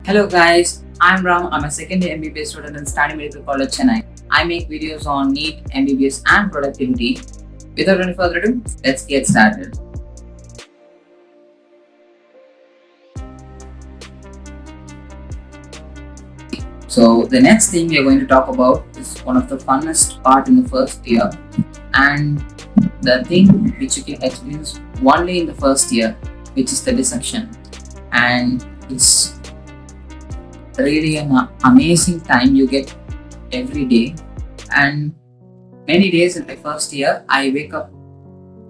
Hello guys, I'm Ram. I'm a second year MBBS student in Stanley Medical College, Chennai. I make videos on NEET, MBBS and productivity. Without any further ado, let's get started. So the next thing we are going to talk about is one of the funnest part in the first year, and the thing which you can experience only in the first year, which is the dissection. And it's really an amazing time you get every day. And many days in my first year, I wake up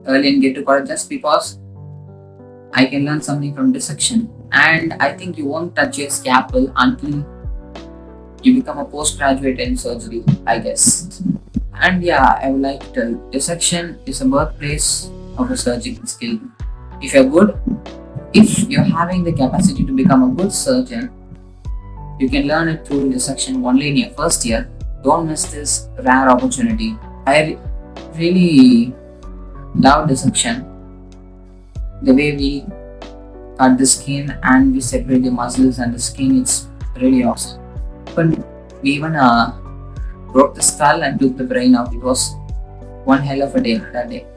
early and get to college just because I can learn something from dissection. And I think you won't touch your scalpel until you become a postgraduate in surgery, I guess. And yeah, I would like to tell dissection is a birthplace of a surgical skill. If you're good, if you're having the capacity to become a good surgeon, you can learn it through dissection only in your first year. Don't miss this rare opportunity. I really love dissection. The way we cut the skin and we separate the muscles and the skin, it's really awesome. But we even broke the skull and took the brain out. It was one hell of a day that day.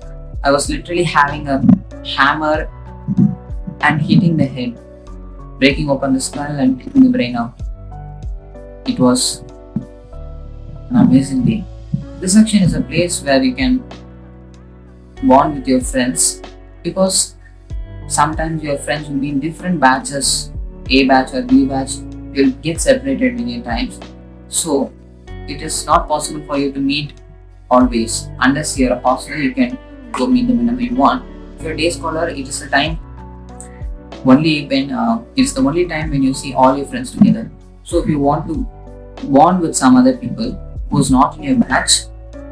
I was literally having a hammer and hitting the head, breaking open the skull and taking the brain out. It was an amazing day. This section is a place where you can bond with your friends, because sometimes your friends will be in different batches, A batch or B batch, will get separated many times. So it is not possible for you to meet always. Unless you're a hostler, you can go meet them whenever you want. If you're a day scholar, it is a time only when it's the only time when you see all your friends together. So if you want to bond with some other people who's not in your batch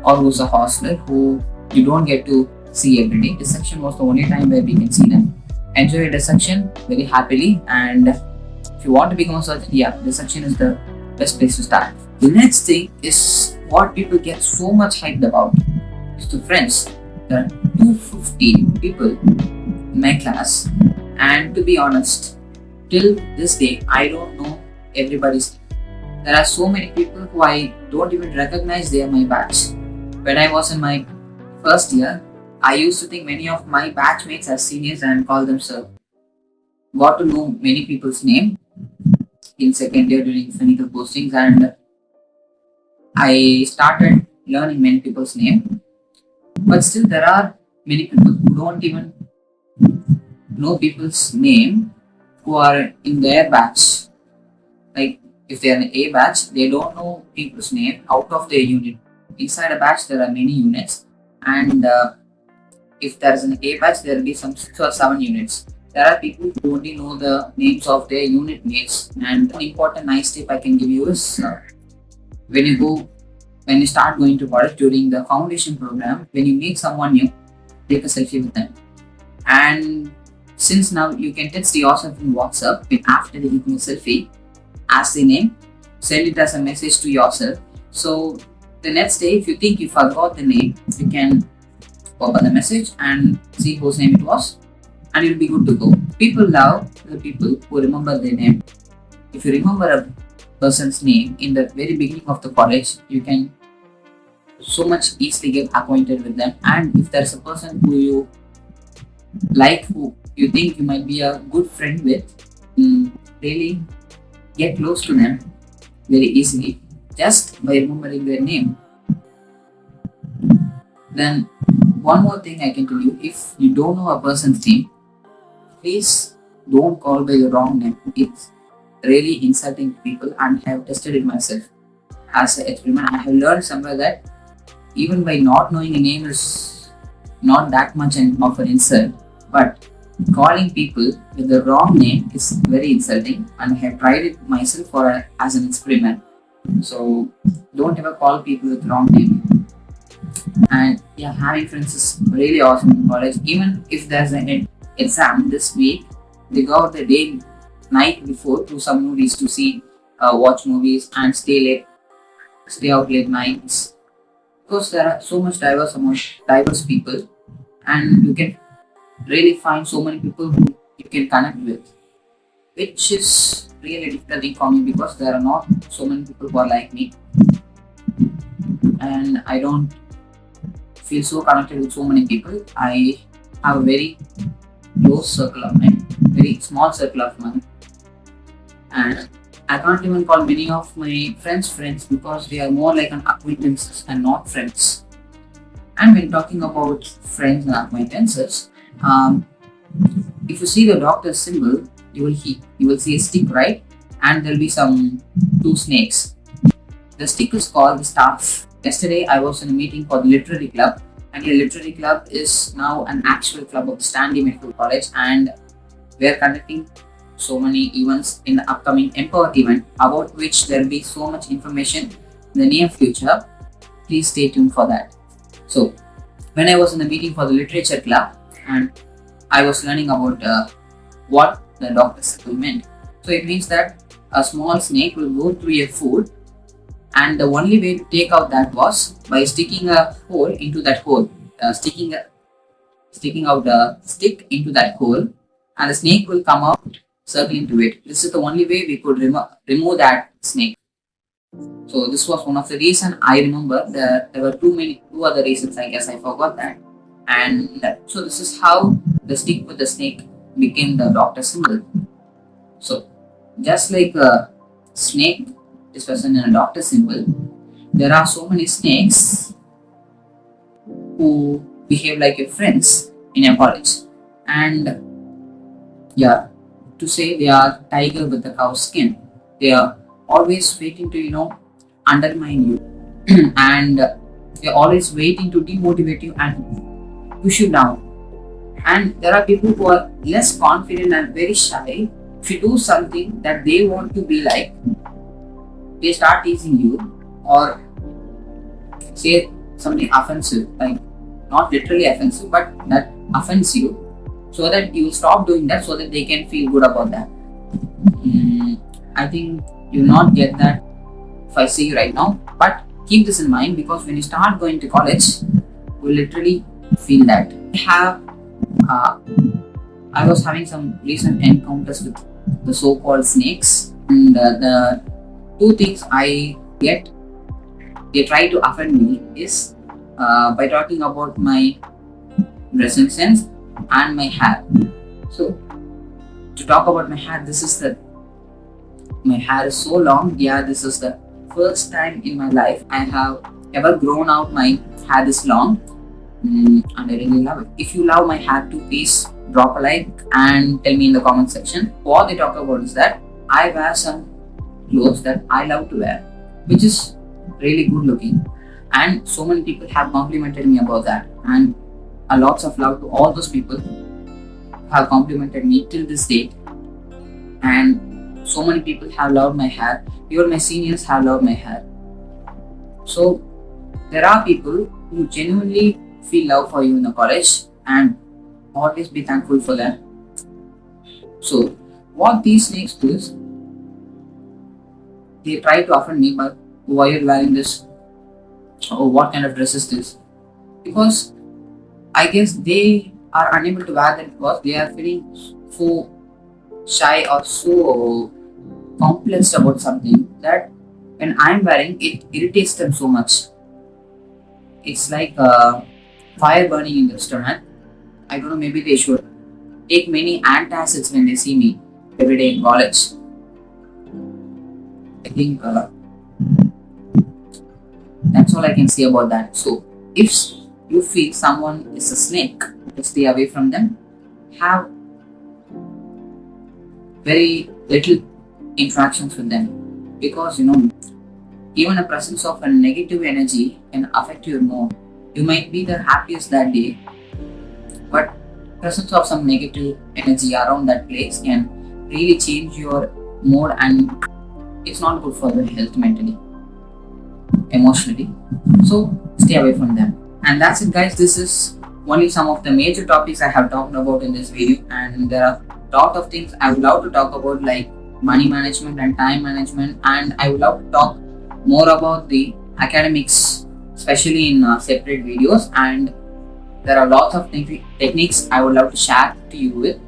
or who's a hostler who you don't get to see every day, dissection was the only time where we can see them. Enjoy your dissection very happily, and if you want to become a surgeon, yeah, dissection is the best place to start. The next thing is what people get so much hyped about is the friends. There are 250 people in my class, and to be honest, till this day, I don't know everybody's name. There are so many people who I don't even recognize they are my batch. When I was in my first year, I used to think many of my batchmates as seniors and call them sir. Got to know many people's name in second year during clinical postings, and I started learning many people's name. But still, there are many people who don't even know people's name who are in their batch. Like if they are in A batch, they don't know people's name out of their unit. Inside a batch, there are many units, and if there is an A batch, there will be some 6 or 7 units. There are people who only know the names of their unit mates. And an important nice tip I can give you is when you start going to college during the foundation program, when you meet someone new, take a selfie with them. And since now you can text yourself in WhatsApp, after taking a selfie, ask the name, send it as a message to yourself. So the next day, if you think you forgot the name, you can open the message and see whose name it was, and you'll be good to go. People love the people who remember their name. If you remember a person's name in the very beginning of the college, you can so much easily get acquainted with them. And if there's a person who you like, who you think you might be a good friend with, really get close to them very easily just by remembering their name. Then one more thing I can tell you, if you don't know a person's name, please don't call by the wrong name. It's really insulting to people, and I have tested it myself as an experiment. I have learned somewhere that even by not knowing a name is not that much of an insult, but calling people with the wrong name is very insulting, and I have tried it myself as an experiment. So don't ever call people with wrong name. And yeah, having friends is really awesome in college. Even if there's an exam this week, they go out the night before to some movies to see, watch movies and stay out late nights. Because there are so much diverse people, and you can really find so many people who you can connect with, which is really difficult thing for me because there are not so many people who are like me, and I don't feel so connected with so many people. I have a very close circle of mine, very small circle of mine, and I can't even call many of my friends because they are more like an acquaintances and not friends. And when talking about friends and acquaintances, if you see the doctor's symbol, you will see a stick, right? And there'll be some two snakes. The stick is called the staff. Yesterday, I was in a meeting for the literary club, and the literary club is now an actual club of the Stanley Medical College, and we are conducting so many events in the upcoming Empowered event, about which there will be so much information in the near future. Please stay tuned for that. So, when I was in the meeting for the literature club, and I was learning about what the doctor's symbol meant. So it means that a small snake will go through a food, and the only way to take out that was by sticking a hole into that hole, sticking out a stick into that hole, and the snake will come out, circle into it. This is the only way we could remove that snake. So this was one of the reasons I remember. There were two other reasons, I guess I forgot that. And so this is how the stick with the snake became the doctor symbol. So just like a snake is present in a doctor symbol, there are so many snakes who behave like your friends in your college. And yeah, to say they are tiger with the cow skin. They are always waiting to undermine you and they're always waiting to demotivate you and push you down. And there are people who are less confident and very shy. If you do something that they want to be like, they start teasing you or say something offensive, like not literally offensive, but that offends you, so that you will stop doing that so that they can feel good about that. I think you will not get that if I say you right now, but keep this in mind because when you start going to college, you will literally feel that. I was having some recent encounters with the so-called snakes, and the two things I get they try to offend me is by talking about my dressing sense and my hair. So to talk about my hair, my hair is so long. Yeah, this is the first time in my life I have ever grown out my hair this long, and I really love it. If you love my hair too, please drop a like and tell me in the comment section. What they talk about is that I wear some clothes that I love to wear, which is really good looking, and so many people have complimented me about that, and a lots of love to all those people who have complimented me till this date. And so many people have loved my hair. Even my seniors have loved my hair. So there are people who genuinely feel love for you in the college, and always be thankful for that. So what these snakes do is they try to offend me by why you're wearing this or what kind of dress is this, because I guess they are unable to wear that because they are feeling so shy or so complexed about something that when I'm wearing it irritates them so much. It's like fire burning in their stomach. I don't know, maybe they should take many antacids when they see me every day in college. I think that's all I can say about that. So if you feel someone is a snake, stay away from them. Have very little interactions with them, because even a presence of a negative energy can affect your mood. You might be the happiest that day, but presence of some negative energy around that place can really change your mood, and it's not good for your health mentally, emotionally. So stay away from them. And that's it, guys. This is only some of the major topics I have talked about in this video, and there are a lot of things I would love to talk about, like money management and time management, and I would love to talk more about the academics, especially in separate videos. And there are lots of techniques I would love to share to you with.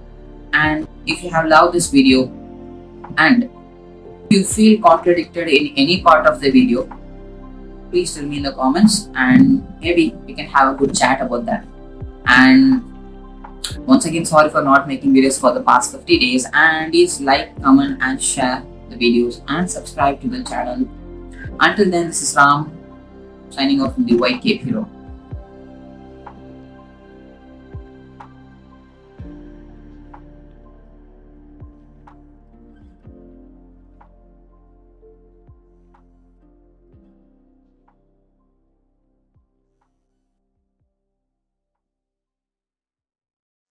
And if you have loved this video and you feel contradicted in any part of the video, please tell me in the comments and maybe we can have a good chat about that. And once again, sorry for not making videos for the past 50 days, and please like, comment and share the videos and subscribe to the channel. Until then, this is Ram signing off from the White Cape Hero.